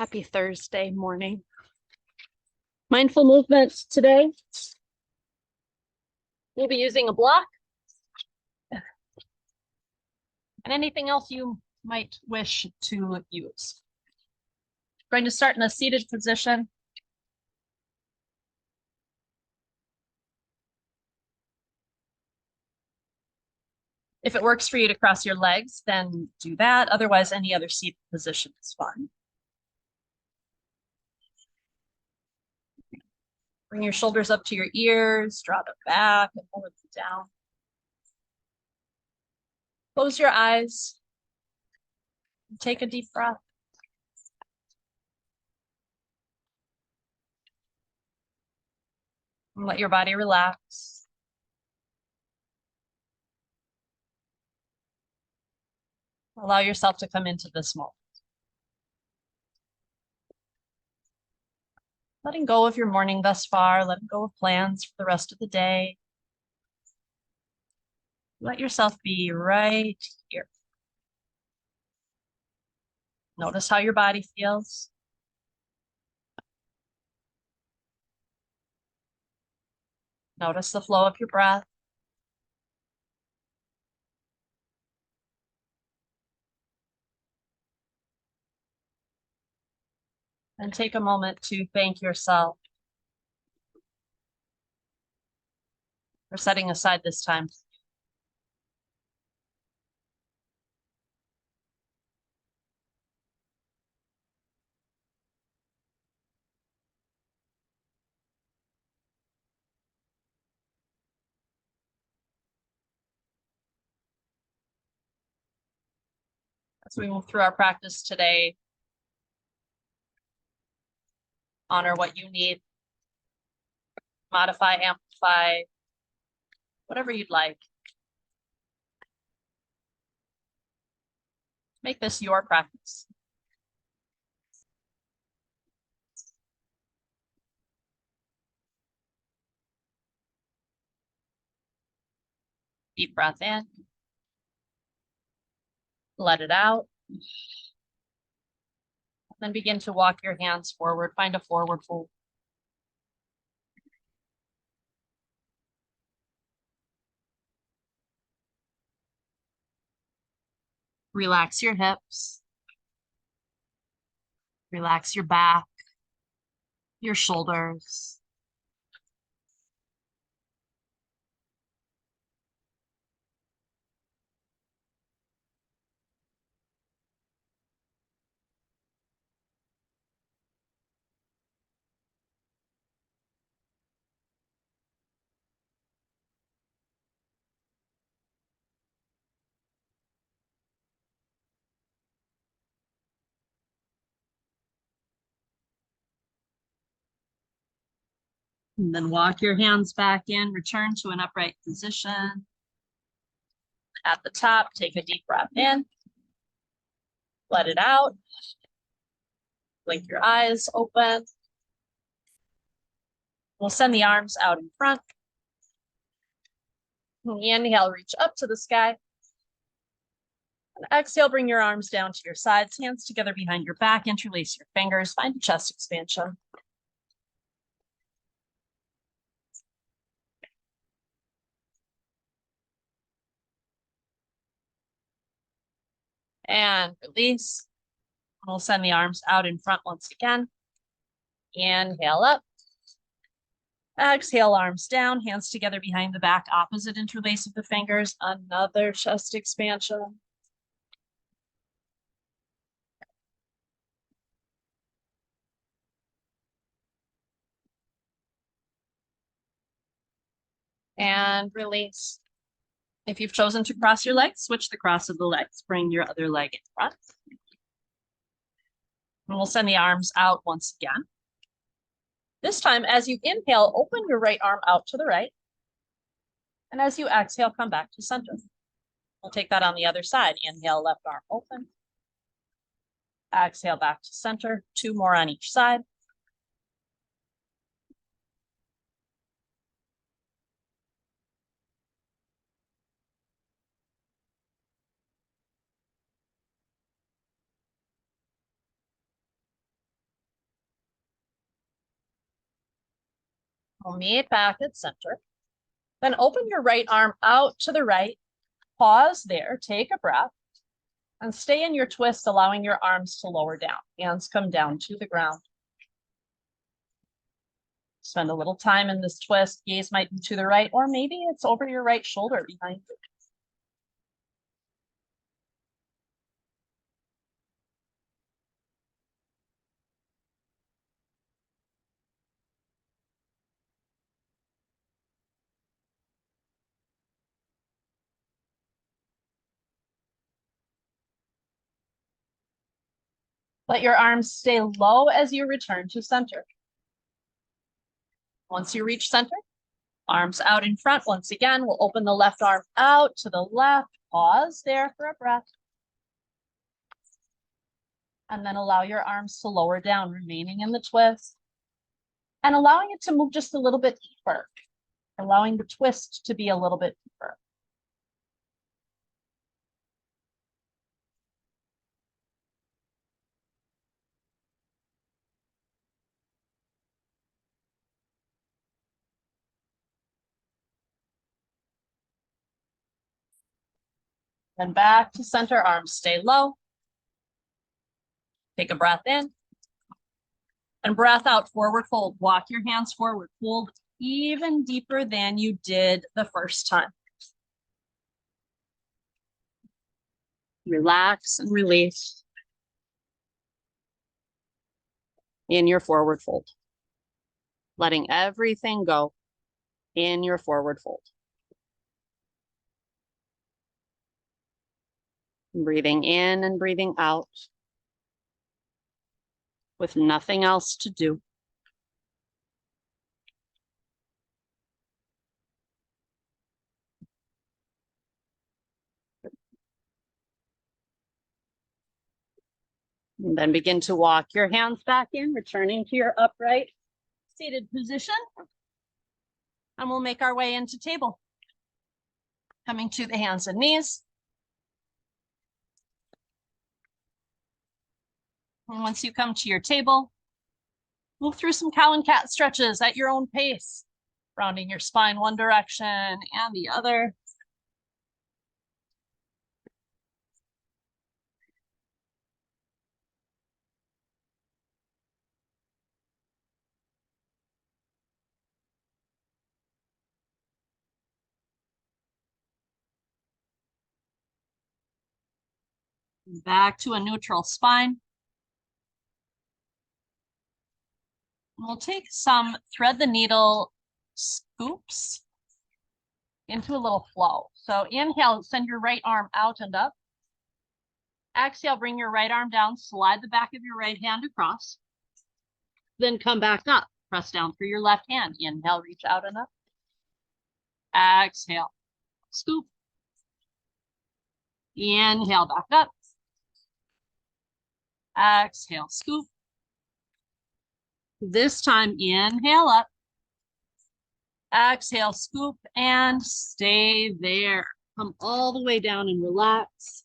Happy Thursday morning. Mindful movement today. We'll be using a block and anything else you might wish to use. Going to start in a seated position. If it works for you to cross your legs, then do that. Otherwise, any other seated position is fine. Bring your shoulders up to your ears, draw them back and hold them down. Close your eyes. Take a deep breath. And let your body relax. Allow yourself to come into this moment. Letting go of your morning thus far, letting go of plans for the rest of the day. Let yourself be right here. Notice how your body feels. Notice the flow of your breath. And take a moment to thank yourself for setting aside this time. As we move through our practice today, honor what you need, modify, amplify, whatever you'd like. Make this your practice. Deep breath in. Let it out. Then begin to walk your hands forward. Find a forward fold. Relax your hips. Relax your back, your shoulders. And then walk your hands back in, return to an upright position. At the top, take a deep breath in. Let it out. Blink your eyes open. We'll send the arms out in front. Inhale, reach up to the sky. And exhale, bring your arms down to your sides, hands together behind your back, interlace your fingers, find a chest expansion. And release. We'll send the arms out in front once again. Inhale up. Exhale, arms down, hands together behind the back, opposite interlace of the fingers. Another chest expansion. And release. If you've chosen to cross your legs, switch the cross of the legs. Bring your other leg in front. And we'll send the arms out once again. This time, as you inhale, open your right arm out to the right. And as you exhale, come back to center. We'll take that on the other side. Inhale, left arm open. Exhale, back to center. 2 more on each side. We'll meet back at center. Then open your right arm out to the right. Pause there, take a breath, and stay in your twist, allowing your arms to lower down. Hands come down to the ground. Spend a little time in this twist. Gaze might be to the right, or maybe it's over your right shoulder behind you. Let your arms stay low as you return to center. Once you reach center, arms out in front. Once again, we'll open the left arm out to the left. Pause there for a breath. And then allow your arms to lower down, remaining in the twist. And allowing it to move just a little bit deeper. Allowing the twist to be a little bit deeper. Then back to center, arms stay low. Take a breath in. And breath out, forward fold. Walk your hands forward. Fold even deeper than you did the first time. Relax and release in your forward fold. Letting everything go in your forward fold. Breathing in and breathing out with nothing else to do. And then begin to walk your hands back in, returning to your upright seated position. And we'll make our way into table. Coming to the hands and knees. And once you come to your table, move through some cow and cat stretches at your own pace, rounding your spine one direction and the other. Back to a neutral spine. We'll take some thread the needle scoops into a little flow. So inhale, send your right arm out and up. Exhale, bring your right arm down, slide the back of your right hand across. Then come back up, press down through your left hand. Inhale, reach out and up. Exhale, scoop. Inhale, back up. Exhale, scoop. This time, inhale up. Exhale, scoop, and stay there. Come all the way down and relax.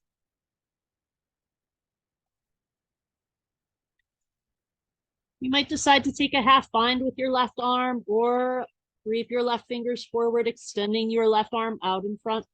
You might decide to take a half bind with your left arm or sweep your left fingers forward, extending your left arm out in front.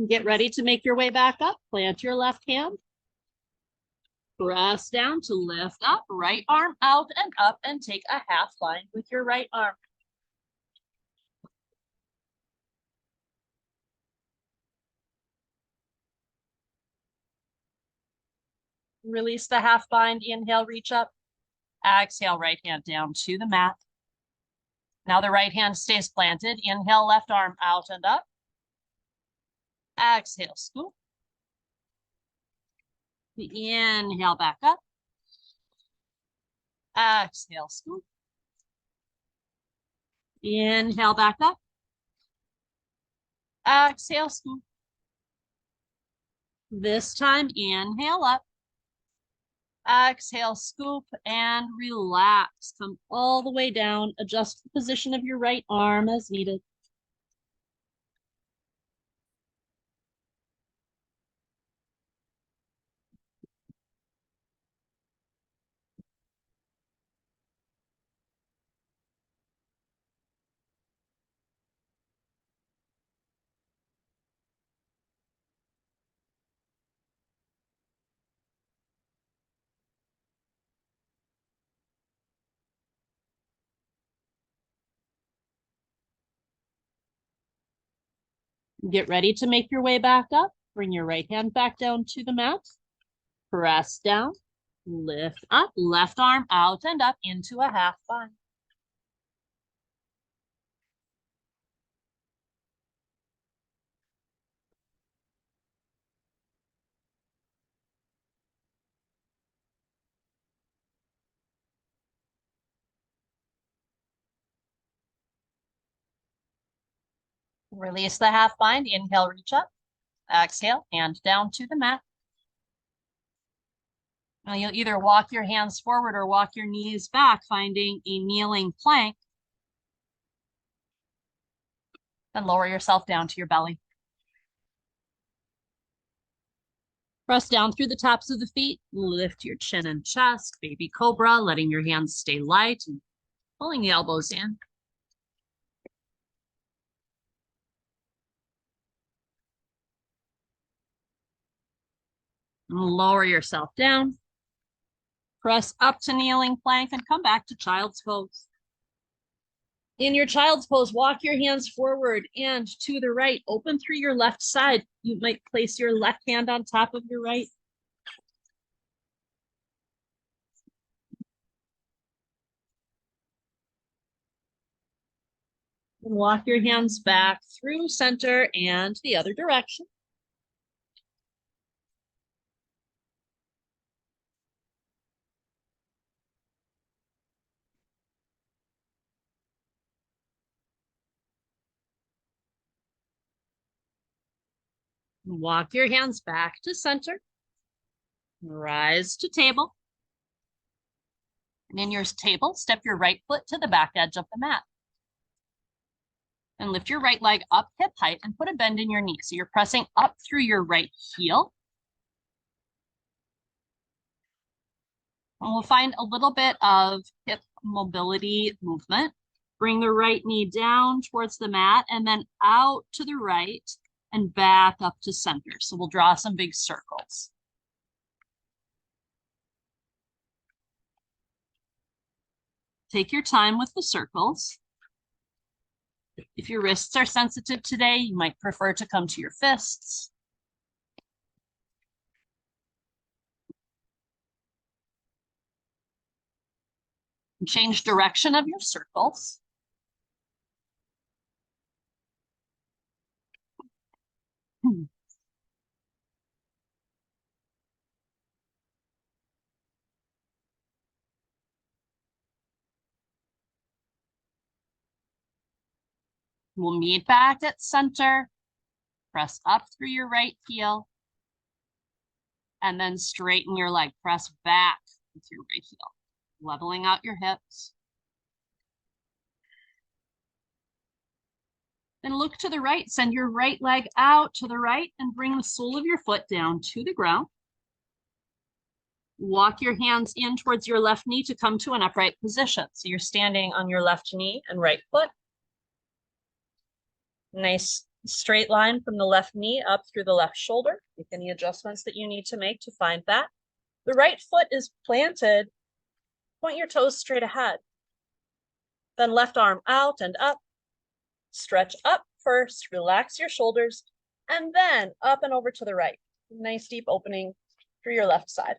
Get ready to make your way back up. Plant your left hand. Press down to lift up, right arm out and up, and take a half bind with your right arm. Release the half bind, inhale, reach up. Exhale, right hand down to the mat. Now the right hand stays planted. Inhale, left arm out and up. Exhale, scoop. Inhale, back up. Exhale, scoop. Inhale, back up. Exhale, scoop. This time, inhale up. Exhale, scoop and relax. Come all the way down. Adjust the position of your right arm as needed. Get ready to make your way back up. Bring your right hand back down to the mat. Press down, lift up, left arm out and up into a half bind. Release the half bind. Inhale, reach up. Exhale, hand down to the mat. Now you'll either walk your hands forward or walk your knees back, finding a kneeling plank. Then lower yourself down to your belly. Press down through the tops of the feet. Lift your chin and chest. Baby cobra, letting your hands stay light and pulling the elbows in. Lower yourself down. Press up to kneeling plank and come back to child's pose. In your child's pose, walk your hands forward and to the right. Open through your left side. You might place your left hand on top of your right. And walk your hands back through center and the other direction. Walk your hands back to center. Rise to table. And in your table, step your right foot to the back edge of the mat. And lift your right leg up hip height and put a bend in your knee. So you're pressing up through your right heel. And we'll find a little bit of hip mobility movement. Bring the right knee down towards the mat and then out to the right and back up to center. So we'll draw some big circles. Take your time with the circles. If your wrists are sensitive today, you might prefer to come to your fists. Change direction of your circles. We'll meet back at center. Press up through your right heel. And then straighten your leg. Press back with your right heel. Leveling out your hips. Then look to the right. Send your right leg out to the right and bring the sole of your foot down to the ground. Walk your hands in towards your left knee to come to an upright position. So you're standing on your left knee and right foot. Nice straight line from the left knee up through the left shoulder. Make any adjustments that you need to make to find that. The right foot is planted. Point your toes straight ahead. Then left arm out and up. Stretch up first, relax your shoulders, and then up and over to the right. Nice deep opening through your left side.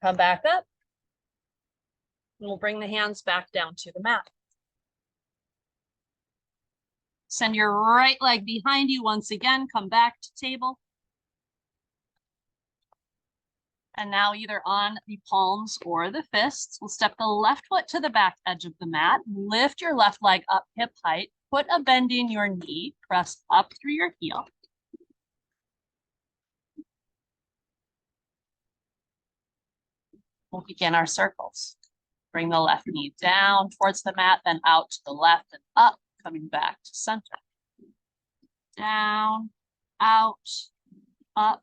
Come back up. And we'll bring the hands back down to the mat. Send your right leg behind you once again. Come back to table. And now either on the palms or the fists, we'll step the left foot to the back edge of the mat, lift your left leg up hip height, put a bend in your knee, press up through your heel. We'll begin our circles. Bring the left knee down towards the mat, then out to the left and up, coming back to center. Down, out, up.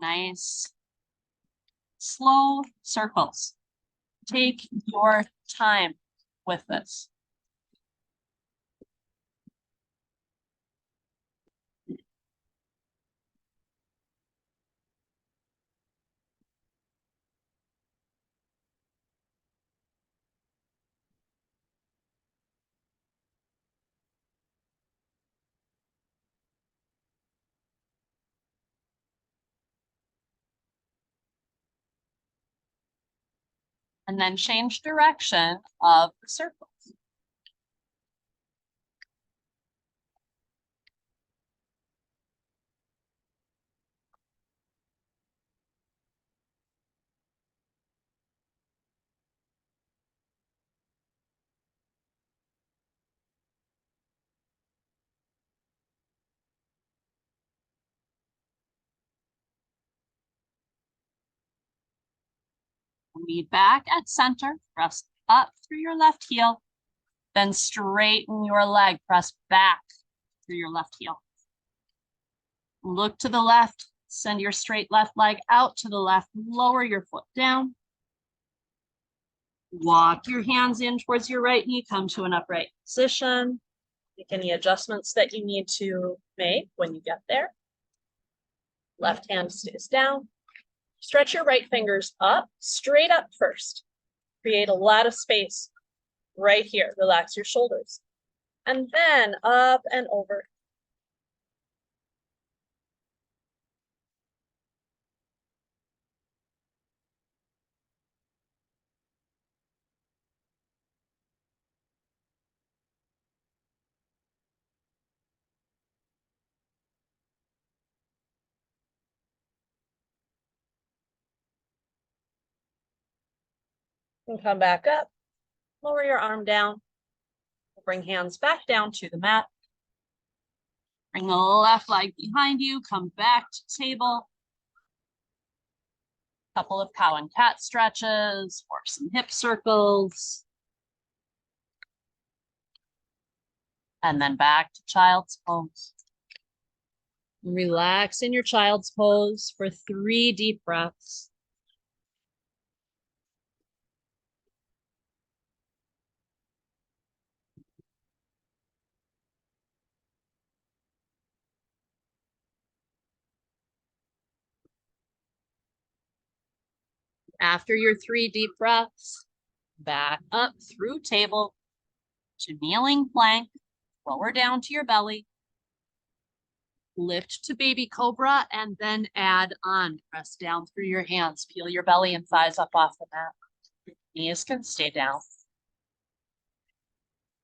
Nice. Slow circles. Take your time with this. And then change direction of the circles. Meet back at center, press up through your left heel, then straighten your leg, press back through your left heel. Look to the left, send your straight left leg out to the left, lower your foot down. Walk your hands in towards your right knee, come to an upright position. Make any adjustments that you need to make when you get there. Left hand stays down. Stretch your right fingers up, straight up first. Create a lot of space right here. Relax your shoulders. And then up and over. And come back up. Lower your arm down. Bring hands back down to the mat. Bring the left leg behind you. Come back to table. Couple of cow and cat stretches or some hip circles. And then back to child's pose. Relax in your child's pose for 3 deep breaths. After your 3 deep breaths, back up through table to kneeling plank, lower down to your belly, lift to baby cobra, and then add on. Press down through your hands, peel your belly and thighs up off the mat. Knees can stay down.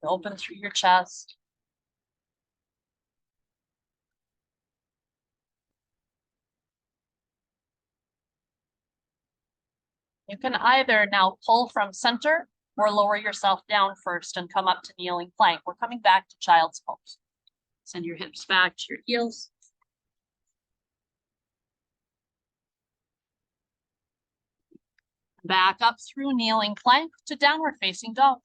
Open through your chest. You can either now pull from center or lower yourself down first and come up to kneeling plank. We're coming back to child's pose. Send your hips back to your heels. Back up through kneeling plank to downward facing dog.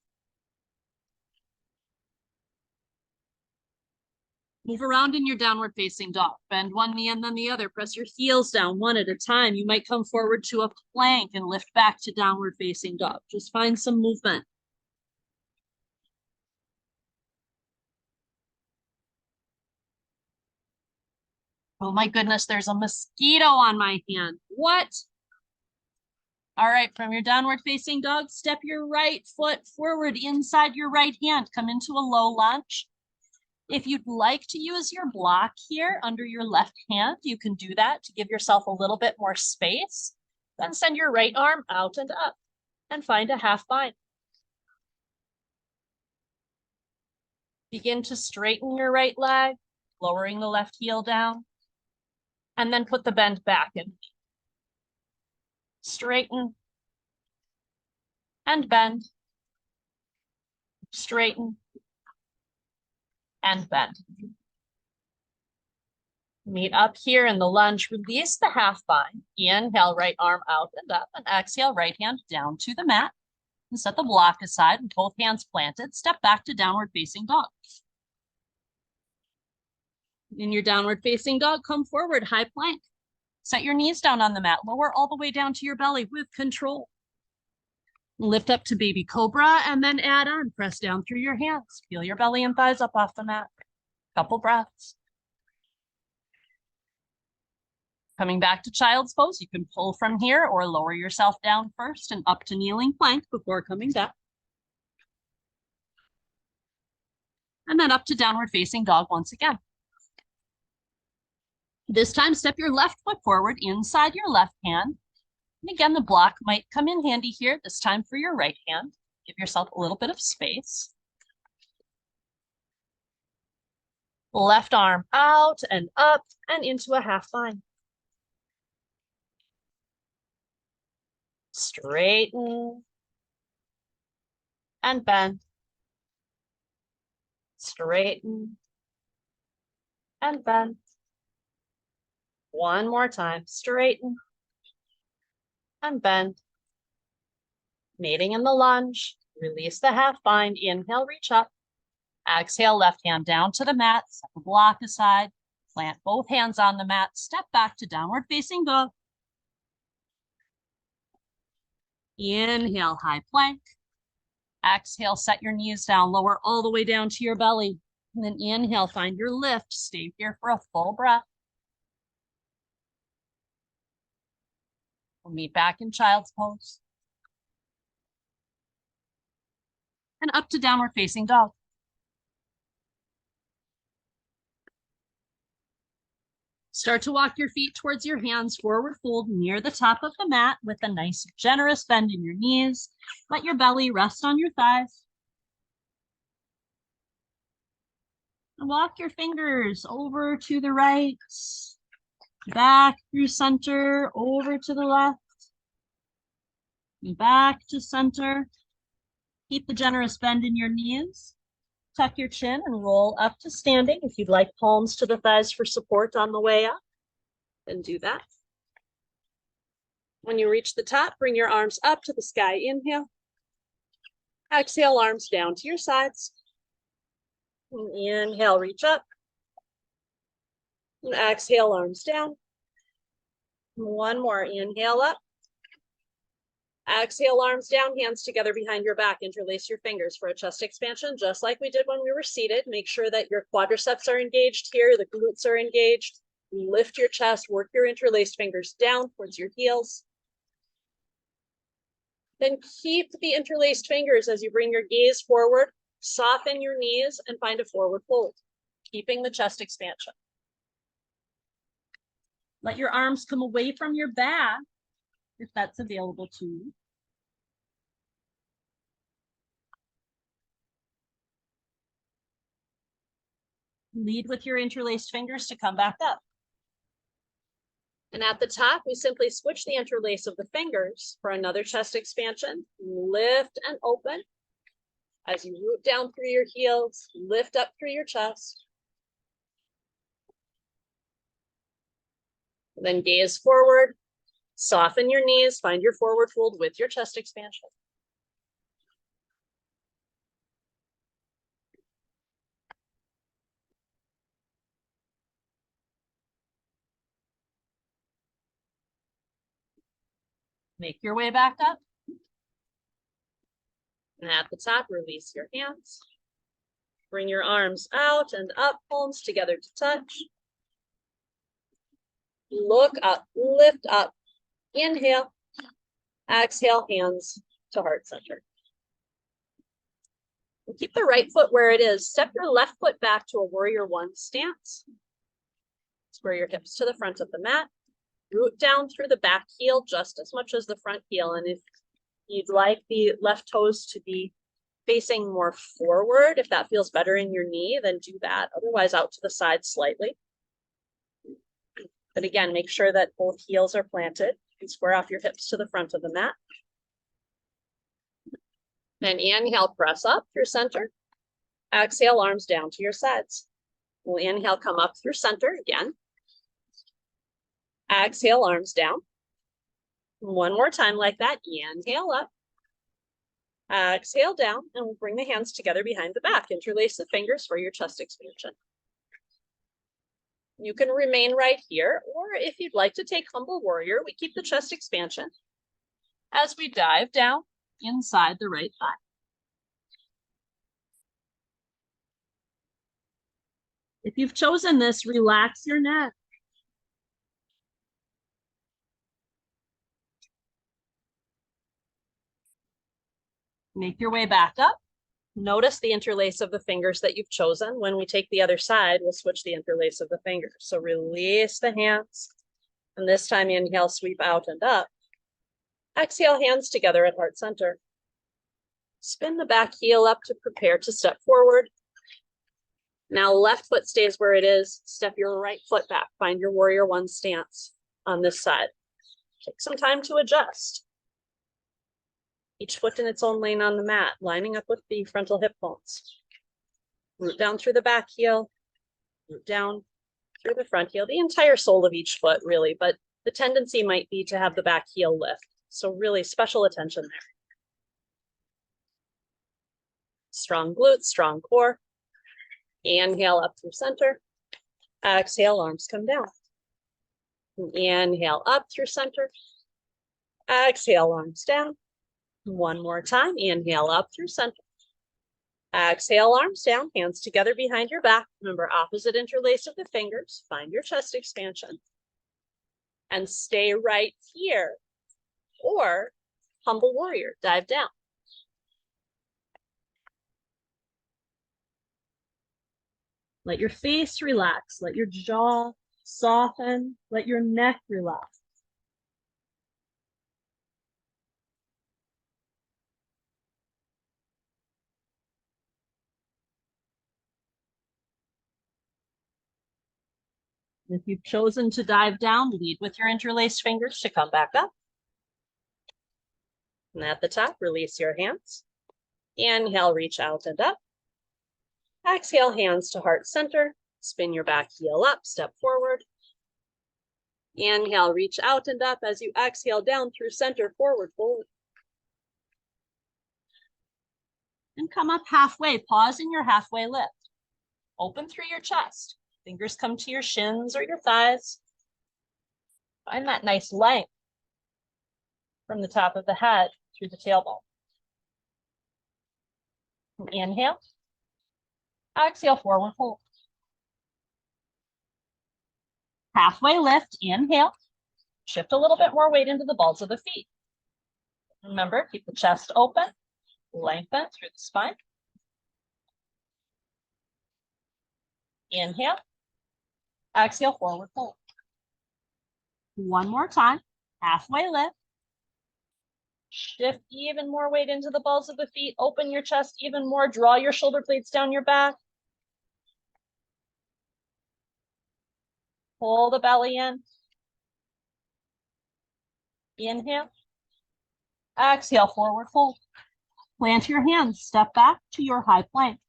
Move around in your downward facing dog. Bend one knee and then the other. Press your heels down one at a time. You might come forward to a plank and lift back to downward facing dog. Just find some movement. Oh my goodness, there's a mosquito on my hand. What? All right, from your downward facing dog, step your right foot forward inside your right hand. Come into a low lunge. If you'd like to use your block here under your left hand, you can do that to give yourself a little bit more space. Then send your right arm out and up and find a half bind. Begin to straighten your right leg, lowering the left heel down, and then put the bend back in. straighten, and bend, straighten, and bend. Meet up here in the lunge, release the half bind, inhale, right arm out and up, and exhale, right hand down to the mat. And set the block aside with both hands planted, step back to downward facing dog. In your downward facing dog, come forward, high plank. Set your knees down on the mat, lower all the way down to your belly with control. Lift up to baby cobra and then add on, press down through your hands. Feel your belly and thighs up off the mat. Couple breaths. Coming back to child's pose, you can pull from here or lower yourself down first and up to kneeling plank before coming back. And then up to downward facing dog once again. This time, step your left foot forward inside your left hand. And again, the block might come in handy here, this time for your right hand. Give yourself a little bit of space. Left arm out and up and into a half bind. Straighten and bend. Straighten and bend. One more time, straighten and bend. Meeting in the lunge, release the half bind, inhale, reach up. Exhale, left hand down to the mat, set the block aside, plant both hands on the mat, step back to downward facing dog. Inhale, high plank. Exhale, set your knees down, lower all the way down to your belly. And then inhale, find your lift. Stay here for a full breath. We'll meet back in child's pose. And up to downward facing dog. Start to walk your feet towards your hands, forward fold near the top of the mat with a nice generous bend in your knees. Let your belly rest on your thighs. And walk your fingers over to the right, back through center, over to the left, back to center. Keep the generous bend in your knees. Tuck your chin and roll up to standing. If you'd like palms to the thighs for support on the way up, then do that. When you reach the top, bring your arms up to the sky. Inhale. Exhale, arms down to your sides. And inhale, reach up. And exhale, arms down. One more, inhale up. Exhale, arms down, hands together behind your back. Interlace your fingers for a chest expansion, just like we did when we were seated. Make sure that your quadriceps are engaged here, the glutes are engaged. Lift your chest, work your interlaced fingers down towards your heels. Then keep the interlaced fingers as you bring your gaze forward. Soften your knees and find a forward fold, keeping the chest expansion. Let your arms come away from your back, if that's available to you. Lead with your interlaced fingers to come back up. And at the top, we simply switch the interlace of the fingers for another chest expansion. Lift and open. As you root down through your heels, lift up through your chest. And then gaze forward. Soften your knees, find your forward fold with your chest expansion. Make your way back up. And at the top, release your hands. Bring your arms out and up, palms together to touch. Look up, lift up. Inhale, exhale, hands to heart center. And keep the right foot where it is. Step your left foot back to a warrior one stance. Square your hips to the front of the mat. Root down through the back heel just as much as the front heel. And if you'd like the left toes to be facing more forward, if that feels better in your knee, then do that. Otherwise, out to the side slightly. But again, make sure that both heels are planted. And square off your hips to the front of the mat. Then inhale, press up through center. Exhale, arms down to your sides. We'll inhale, come up through center again. Exhale, arms down. One more time like that. Inhale up. Exhale down, and we'll bring the hands together behind the back. Interlace the fingers for your chest expansion. You can remain right here, or if you'd like to take humble warrior, we keep the chest expansion as we dive down inside the right thigh. If you've chosen this, relax your neck. Make your way back up. Notice the interlace of the fingers that you've chosen. When we take the other side, we'll switch the interlace of the fingers. So release the hands. And this time, inhale, sweep out and up. Exhale, hands together at heart center. Spin the back heel up to prepare to step forward. Now left foot stays where it is. Step your right foot back. Find your warrior one stance on this side. Take some time to adjust. Each foot in its own lane on the mat, lining up with the frontal hip bones. Root down through the back heel, root down through the front heel, the entire sole of each foot really, but the tendency might be to have the back heel lift. So really special attention there. Strong glutes, strong core. Inhale up through center. Exhale, arms come down. Inhale up through center. Exhale, arms down. One more time. Inhale up through center. Exhale, arms down, hands together behind your back. Remember, opposite interlace of the fingers. Find your chest expansion. And stay right here. Or humble warrior, dive down. Let your face relax. Let your jaw soften. Let your neck relax. If you've chosen to dive down, lead with your interlaced fingers to come back up. And at the top, release your hands. Inhale, reach out and up. Exhale, hands to heart center. Spin your back heel up, step forward. Inhale, reach out and up as you exhale down through center, forward fold. And come up halfway, pause in your halfway lift. Open through your chest. Fingers come to your shins or your thighs. Find that nice length from the top of the head through the tailbone. Inhale. Exhale, forward fold. Halfway lift, inhale. Shift a little bit more weight into the balls of the feet. Remember, keep the chest open, lengthen through the spine. Inhale. Exhale, forward fold. One more time, halfway lift. Shift even more weight into the balls of the feet. Open your chest even more. Draw your shoulder blades down your back. Pull the belly in. Inhale. Exhale, forward fold. Plant your hands. Step back to your high plank.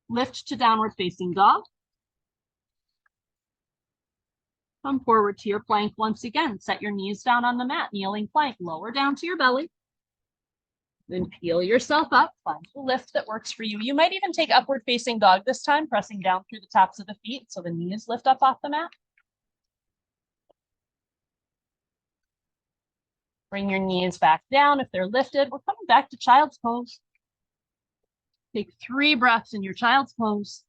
Lift to downward facing dog. Come forward to your plank once again. Set your knees down on the mat, kneeling plank. Lower down to your belly. Then peel yourself up. Find the lift that works for you. You might even take upward facing dog this time, pressing down through the tops of the feet so the knees lift up off the mat. Bring your knees back down if they're lifted. We're coming back to child's pose. Take 3 breaths in your child's pose.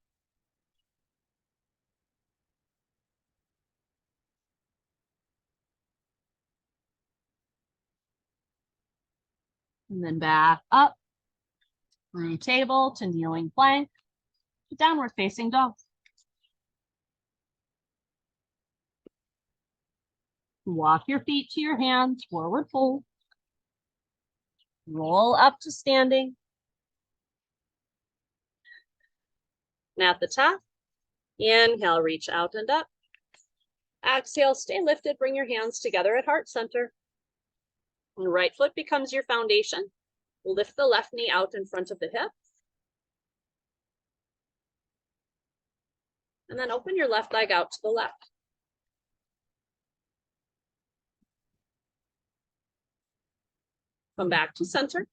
And then back up through table to kneeling plank to downward facing dog. Walk your feet to your hands, forward fold. Roll up to standing. And at the top, inhale, reach out and up. Exhale, stay lifted, bring your hands together at heart center. And right foot becomes your foundation. Lift the left knee out in front of the hip. And then open your left leg out to the left. Come back to center.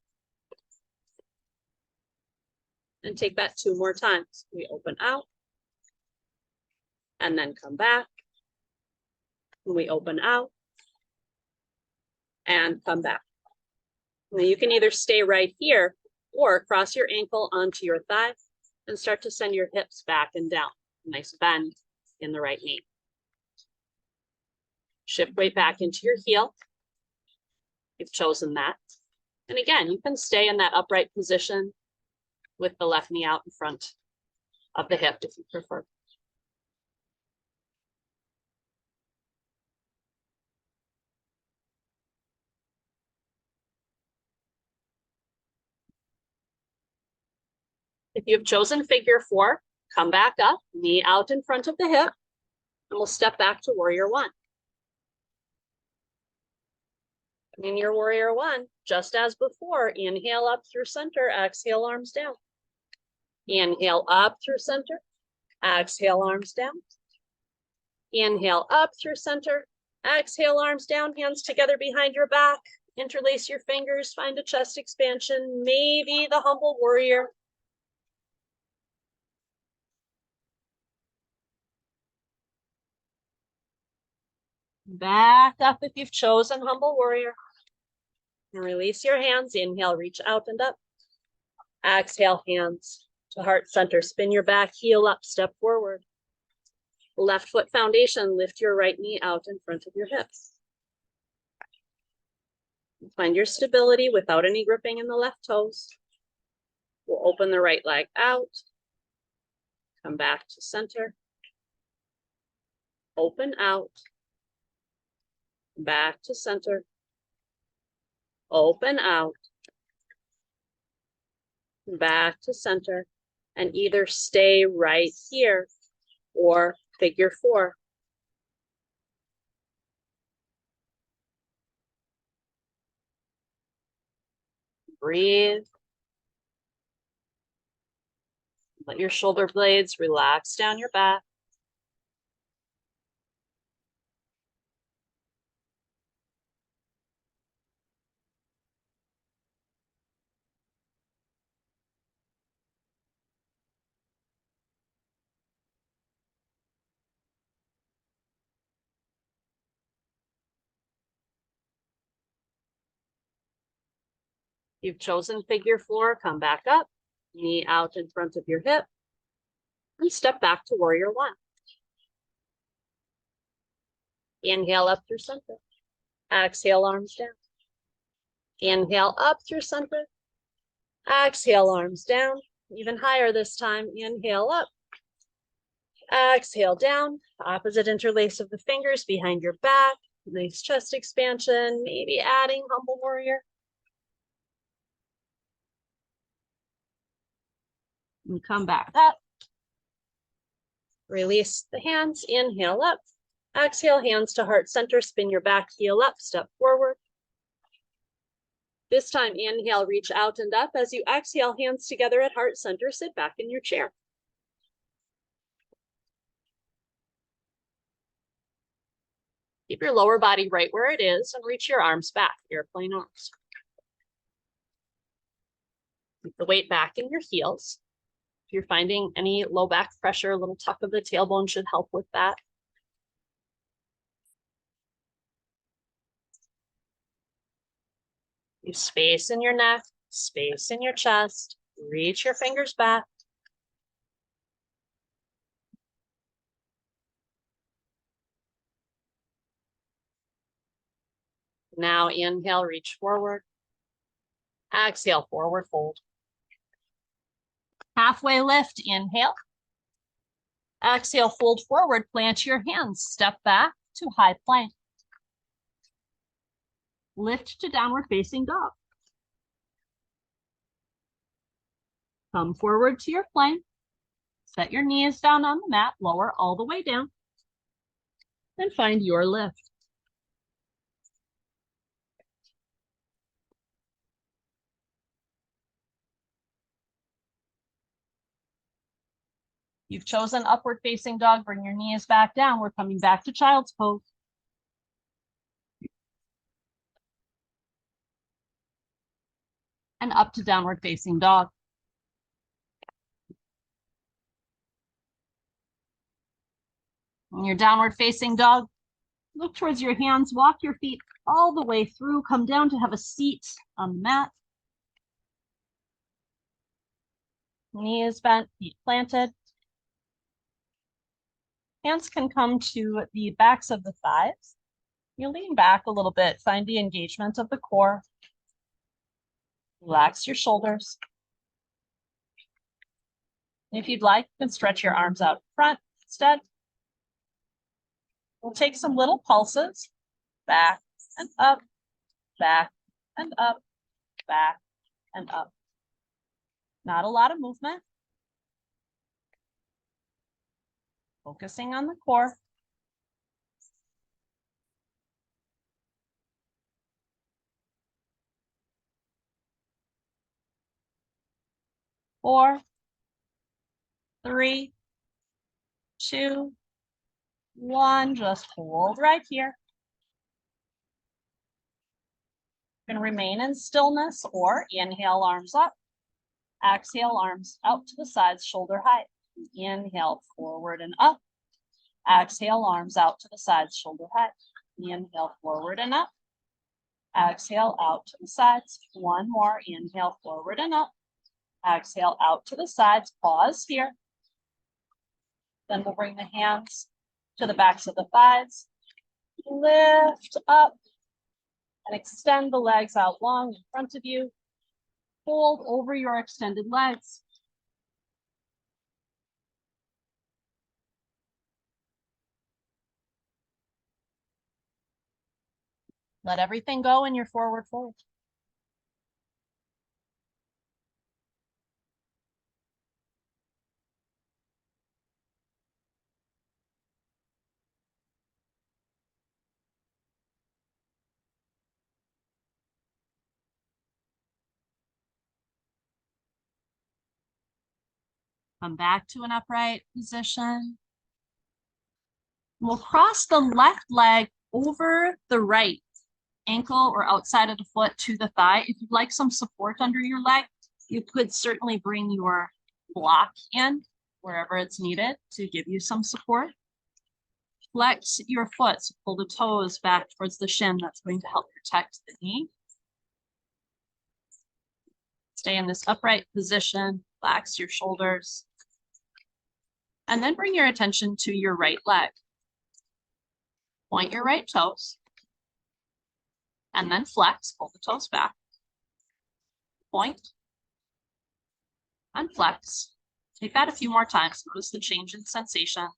And take that 2 more times. We open out. And then come back. And we open out. And come back. Now you can either stay right here or cross your ankle onto your thigh and start to send your hips back and down. Nice bend in the right knee. Shift weight back into your heel. You've chosen that. And again, you can stay in that upright position with the left knee out in front of the hip if you prefer. If you've chosen figure 4, come back up, knee out in front of the hip, and we'll step back to warrior 1. In your warrior 1, just as before, inhale up through center, exhale arms down. Inhale up through center, exhale arms down. Inhale up through center, exhale arms down, hands together behind your back. Interlace your fingers, find a chest expansion, maybe the humble warrior. Back up if you've chosen humble warrior. And release your hands. Inhale, reach out and up. Exhale, hands to heart center. Spin your back heel up, step forward. Left foot foundation, lift your right knee out in front of your hips. Find your stability without any gripping in the left toes. We'll open the right leg out. Come back to center. Open out. Back to center. Open out. Back to center. And either stay right here or figure 4. Breathe. Let your shoulder blades relax down your back. You've chosen figure 4, come back up, knee out in front of your hip, and step back to warrior 1. Inhale up through center. Exhale, arms down. Inhale up through center. Exhale, arms down. Even higher this time. Inhale up. Exhale down. Opposite interlace of the fingers behind your back. Nice chest expansion. Maybe adding humble warrior. And come back up. Release the hands. Inhale up. Exhale, hands to heart center. Spin your back heel up. Step forward. This time, inhale, reach out and up. As you exhale, hands together at heart center. Sit back in your chair. Keep your lower body right where it is and reach your arms back, airplane arms. Keep the weight back in your heels. If you're finding any low back pressure, a little tuck of the tailbone should help with that. Leave space in your neck, space in your chest. Reach your fingers back. Now inhale, reach forward. Exhale, forward fold. Halfway lift, inhale. Exhale, fold forward, plant your hands, step back to high plank. Lift to downward facing dog. Come forward to your plank. Set your knees down on the mat, lower all the way down. and find your lift. You've chosen upward facing dog. Bring your knees back down. We're coming back to child's pose. And up to downward facing dog. In your downward facing dog, look towards your hands, walk your feet all the way through, come down to have a seat on the mat. Knees bent, feet planted. Hands can come to the backs of the thighs. You lean back a little bit, find the engagement of the core. Relax your shoulders. If you'd like, you can stretch your arms out front instead. We'll take some little pulses, back and up, back and up, back and up. Not a lot of movement. Focusing on the core. 4, 3, 2, 1. Just hold right here. You can remain in stillness or inhale, arms up. Exhale, arms out to the sides, shoulder height. Inhale, forward and up. Exhale, arms out to the sides, shoulder height. Inhale, forward and up. Exhale, out to the sides. One more. Inhale, forward and up. Exhale, out to the sides. Pause here. Then we'll bring the hands to the backs of the thighs. Lift up and extend the legs out long in front of you. Hold over your extended legs. Let everything go in your forward fold. Come back to an upright position. We'll cross the left leg over the right ankle or outside of the foot to the thigh. If you'd like some support under your leg, you could certainly bring your block in wherever it's needed to give you some support. Flex your foot, so pull the toes back towards the shin. That's going to help protect the knee. Stay in this upright position, relax your shoulders. And then bring your attention to your right leg. Point your right toes. And then flex, pull the toes back. Point. And flex. Take that a few more times. Notice the change in sensation,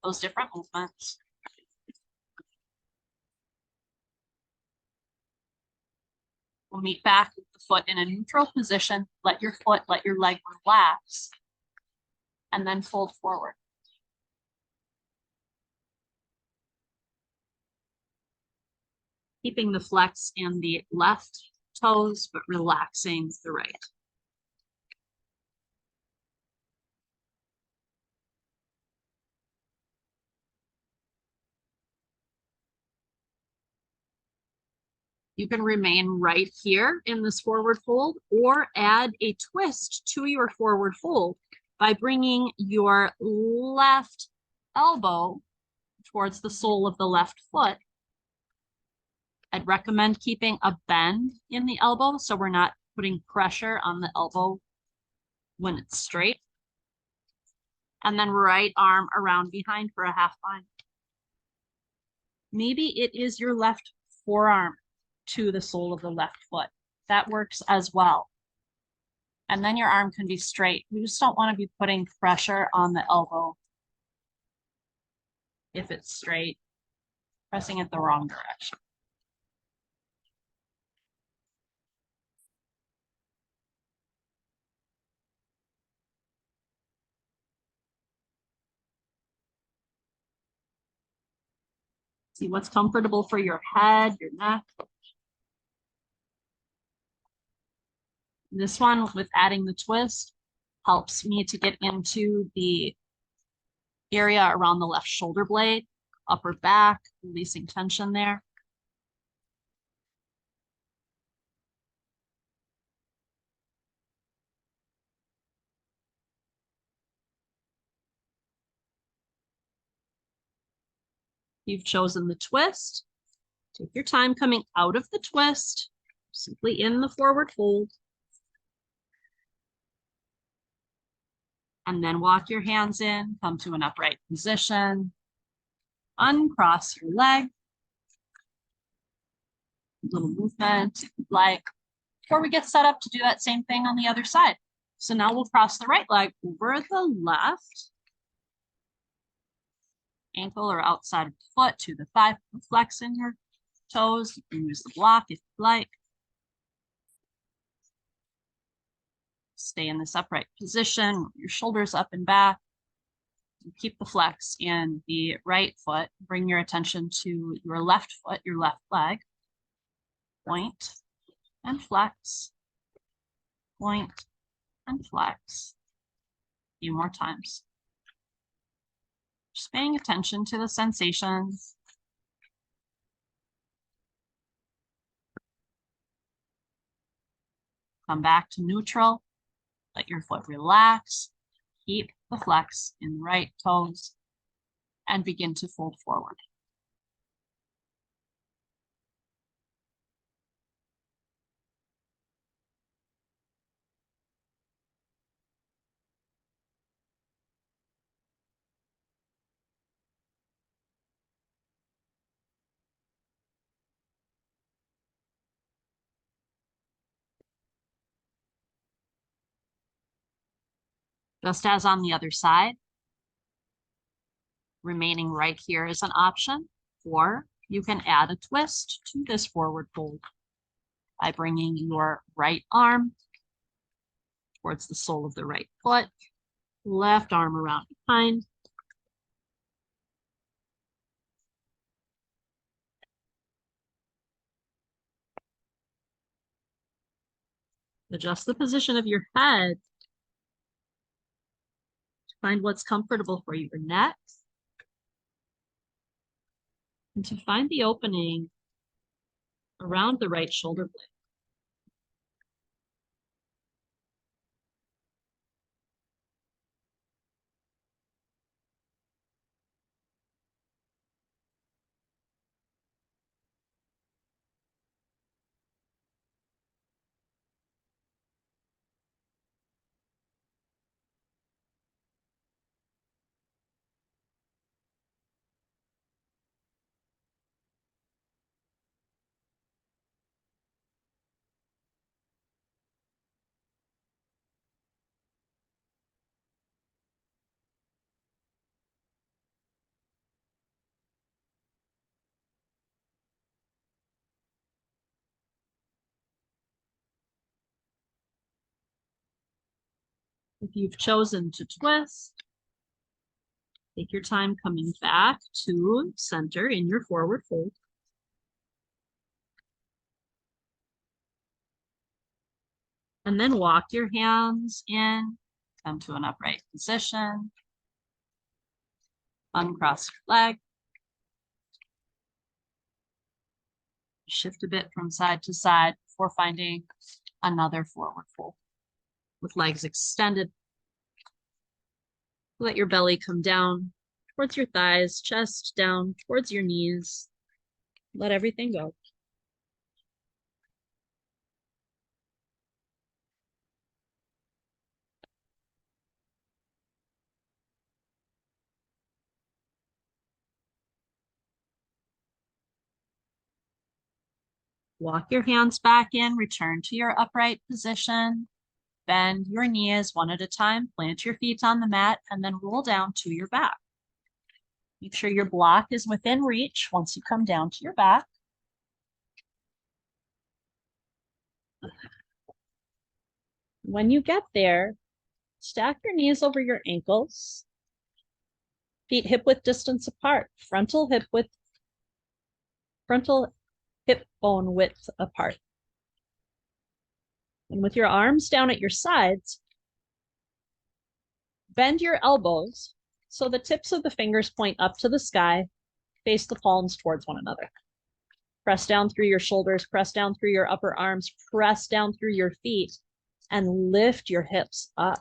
those different movements. We'll meet back with the foot in a neutral position. Let your leg relax. And then fold forward. Keeping the flex in the left toes, but relaxing the right. You can remain right here in this forward fold or add a twist to your forward fold by bringing your left elbow towards the sole of the left foot. I'd recommend keeping a bend in the elbow so we're not putting pressure on the elbow when it's straight. And then right arm around behind for a half bind. Maybe it is your left forearm to the sole of the left foot. That works as well. And then your arm can be straight. We just don't want to be putting pressure on the elbow if it's straight, pressing it the wrong direction. See what's comfortable for your head, your neck. This one, with adding the twist, helps me to get into the area around the left shoulder blade, upper back, releasing tension there. You've chosen the twist. Take your time coming out of the twist, simply in the forward fold. And then walk your hands in, come to an upright position. Uncross your leg. Little movement, like before we get set up to do that same thing on the other side. So now we'll cross the right leg over the left. Ankle or outside of the foot to the thigh, flex in your toes. You can use the block if you like. Stay in this upright position, your shoulders up and back. Keep the flex in the right foot. Bring your attention to your left foot, your left leg. Point and flex. Point and flex. A few more times. Just paying attention to the sensations. Come back to neutral. Let your foot relax. Keep the flex in the right toes and begin to fold forward. Just as on the other side, remaining right here is an option, or you can add a twist to this forward fold by bringing your right arm towards the sole of the right foot, left arm around behind. Adjust the position of your head to find what's comfortable for your neck. And to find the opening around the right shoulder blade. If you've chosen to twist, take your time coming back to center in your forward fold. And then walk your hands in, come to an upright position. Uncross your leg. Shift a bit from side to side before finding another forward fold. With legs extended, let your belly come down towards your thighs, chest down towards your knees. Let everything go. Walk your hands back in, return to your upright position. Bend your knees one at a time, plant your feet on the mat, and then roll down to your back. Make sure your block is within reach once you come down to your back. When you get there, stack your knees over your ankles. Feet hip width distance apart, frontal hip width frontal hip bone width apart. And with your arms down at your sides, bend your elbows so the tips of the fingers point up to the sky, face the palms towards one another. Press down through your shoulders, press down through your upper arms, press down through your feet, and lift your hips up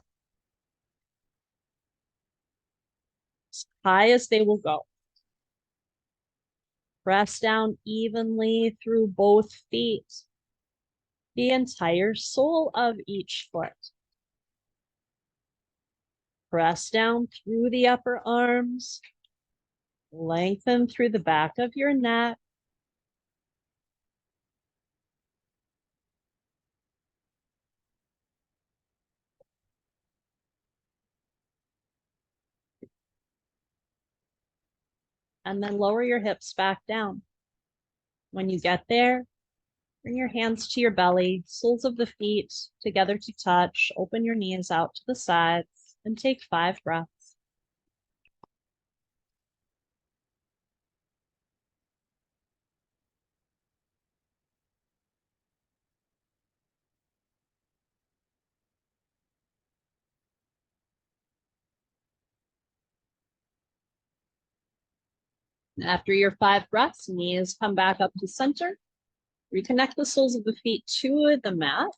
as high as they will go. Press down evenly through both feet, the entire sole of each foot. Press down through the upper arms, lengthen through the back of your neck. And then lower your hips back down. When you get there, bring your hands to your belly, soles of the feet together to touch, open your knees out to the sides, and take 5 breaths. After your 5 breaths, knees come back up to center. Reconnect the soles of the feet to the mat.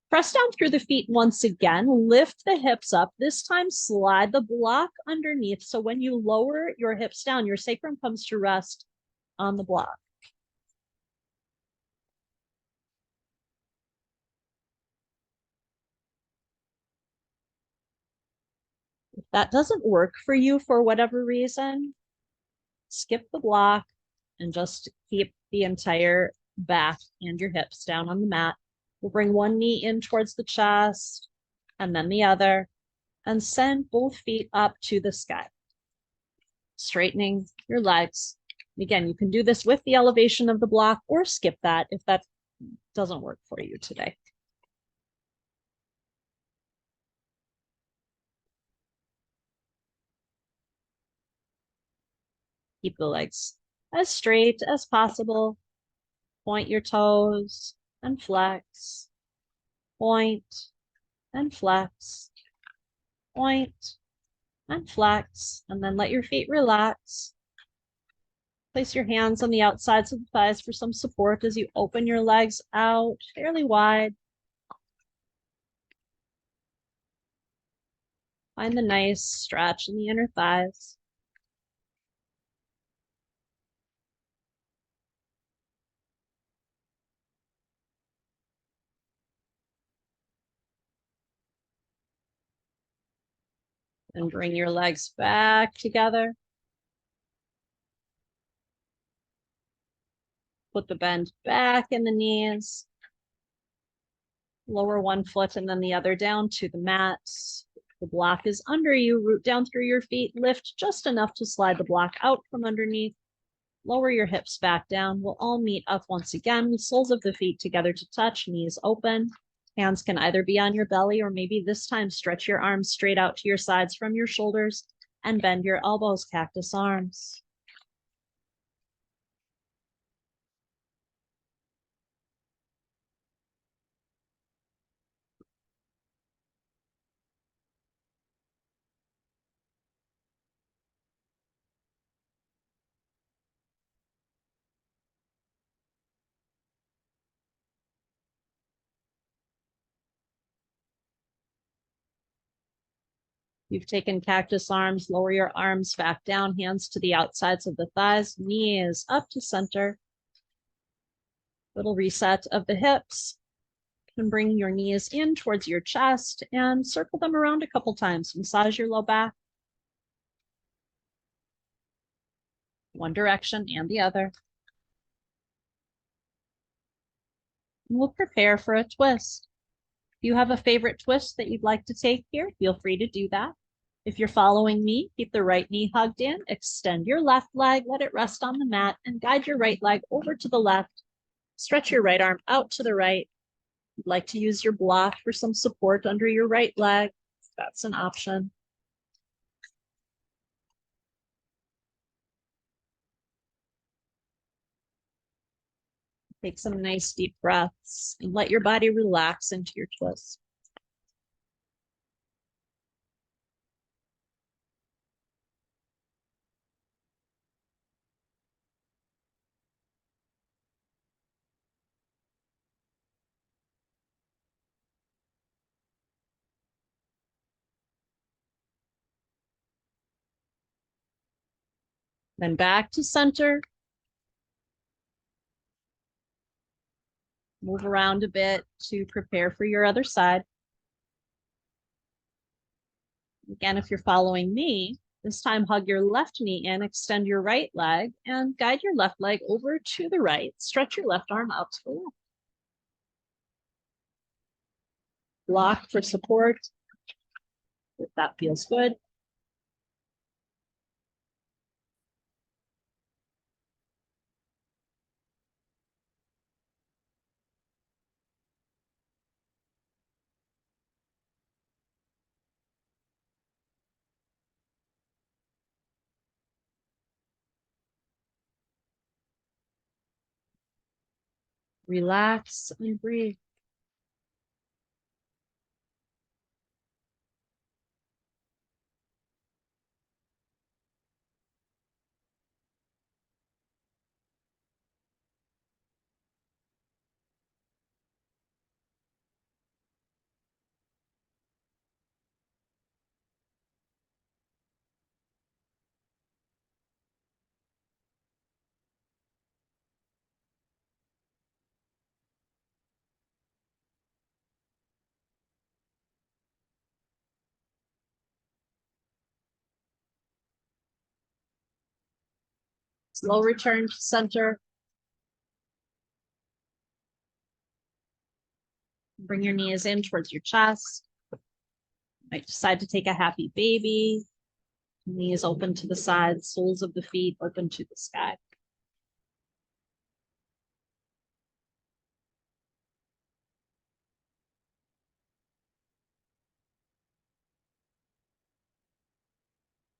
Press down through the feet once again. Lift the hips up. This time, slide the block underneath. So when you lower your hips down, your sacrum comes to rest on the block. If that doesn't work for you for whatever reason, skip the block and just keep the entire back and your hips down on the mat. We'll bring one knee in towards the chest and then the other, and send both feet up to the sky. Straightening your legs. Again, you can do this with the elevation of the block or skip that if that doesn't work for you today. Keep the legs as straight as possible. Point your toes and flex. Point and flex. Point and flex. And then let your feet relax. Place your hands on the outsides of the thighs for some support as you open your legs out fairly wide. Find the nice stretch in the inner thighs. And bring your legs back together. Put the bend back in the knees. Lower one foot and then the other down to the mat. The block is under you. Root down through your feet. Lift just enough to slide the block out from underneath. Lower your hips back down. We'll all meet up once again with soles of the feet together to touch, knees open. Hands can either be on your belly or maybe this time stretch your arms straight out to your sides from your shoulders and bend your elbows, cactus arms. You've taken cactus arms, lower your arms back down, hands to the outsides of the thighs, knees up to center. Little reset of the hips. You can bring your knees in towards your chest and circle them around a couple times. Massage your low back. One direction and the other. And we'll prepare for a twist. If you have a favorite twist that you'd like to take here, feel free to do that. If you're following me, keep the right knee hugged in, extend your left leg, let it rest on the mat, and guide your right leg over to the left. Stretch your right arm out to the right. If you'd like to use your block for some support under your right leg, that's an option. Take some nice deep breaths and let your body relax into your twist. Then back to center. Move around a bit to prepare for your other side. Again, if you're following me, this time hug your left knee in, extend your right leg, and guide your left leg over to the right. Stretch your left arm out to the left. Block for support, if that feels good. Relax and breathe. Slow return to center. Bring your knees in towards your chest. You might decide to take a happy baby. Knees open to the sides, soles of the feet open to the sky.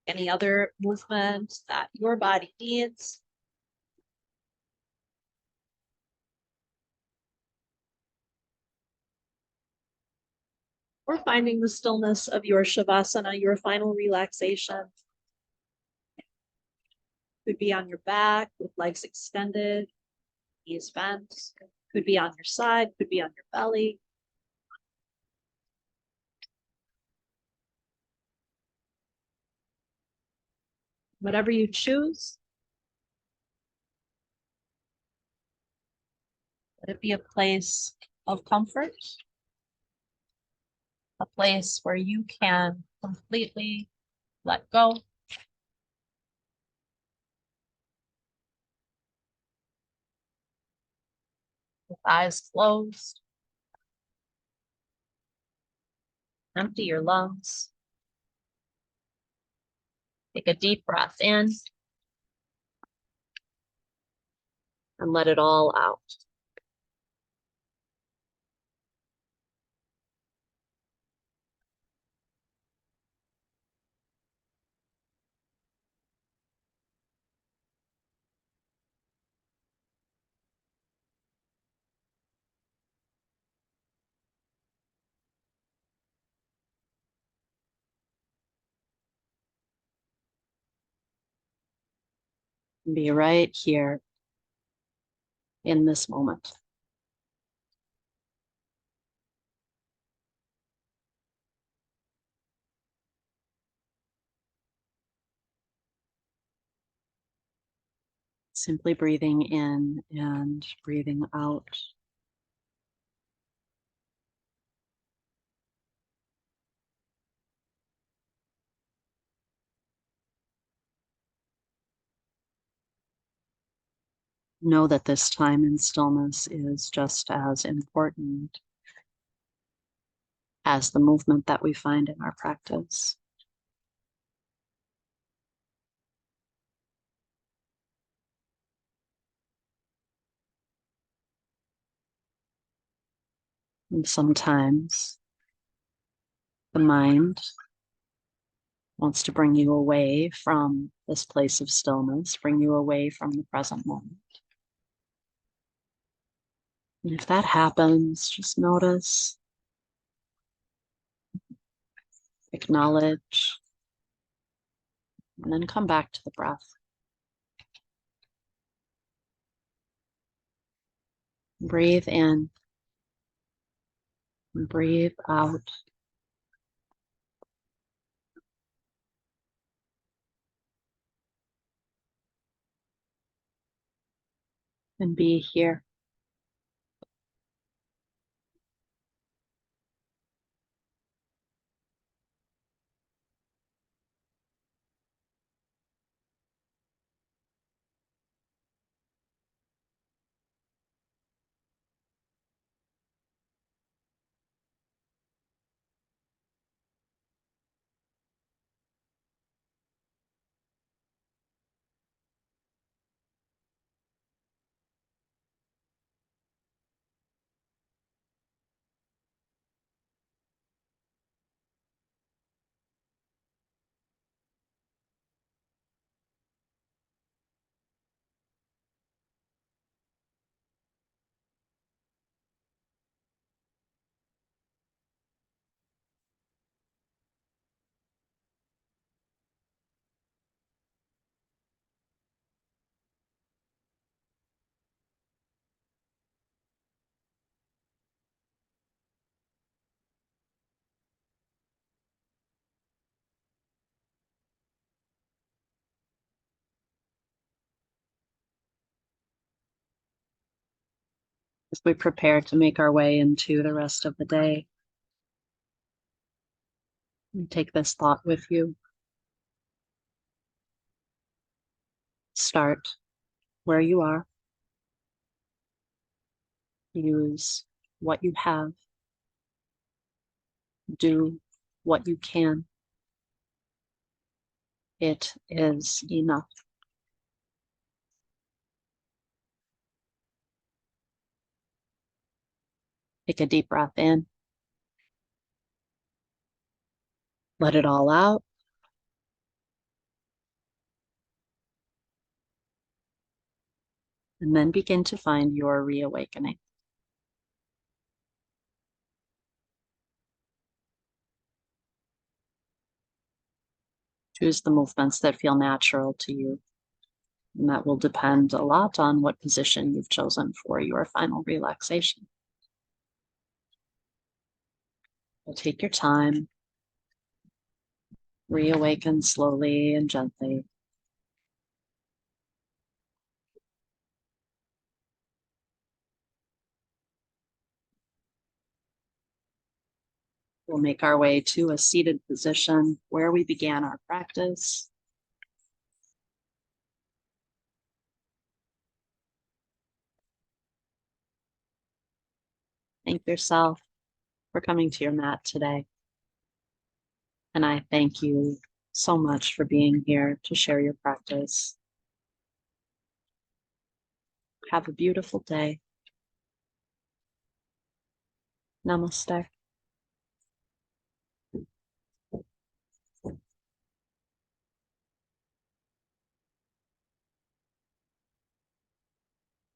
Any other movement that your body needs. Or finding the stillness of your Shavasana, your final relaxation. Could be on your back with legs extended, knees bent. Could be on your side, could be on your belly. Whatever you choose. Let it be a place of comfort. A place where you can completely let go. With eyes closed. Empty your lungs. Take a deep breath in. And let it all out. Be right here in this moment. Simply breathing in and breathing out. Know that this time in stillness is just as important as the movement that we find in our practice. And sometimes the mind wants to bring you away from this place of stillness, bring you away from the present moment. And if that happens, just notice, acknowledge, and then come back to the breath. Breathe in and breathe out. And be here. As we prepare to make our way into the rest of the day, and take this thought with you. Start where you are. Use what you have. Do what you can. It is enough. Take a deep breath in. Let it all out. And then begin to find your reawakening. Choose the movements that feel natural to you. And that will depend a lot on what position you've chosen for your final relaxation. But take your time. Reawaken slowly and gently. We'll make our way to a seated position where we began our practice. Thank yourself for coming to your mat today. And I thank you so much for being here to share your practice. Have a beautiful day. Namaste.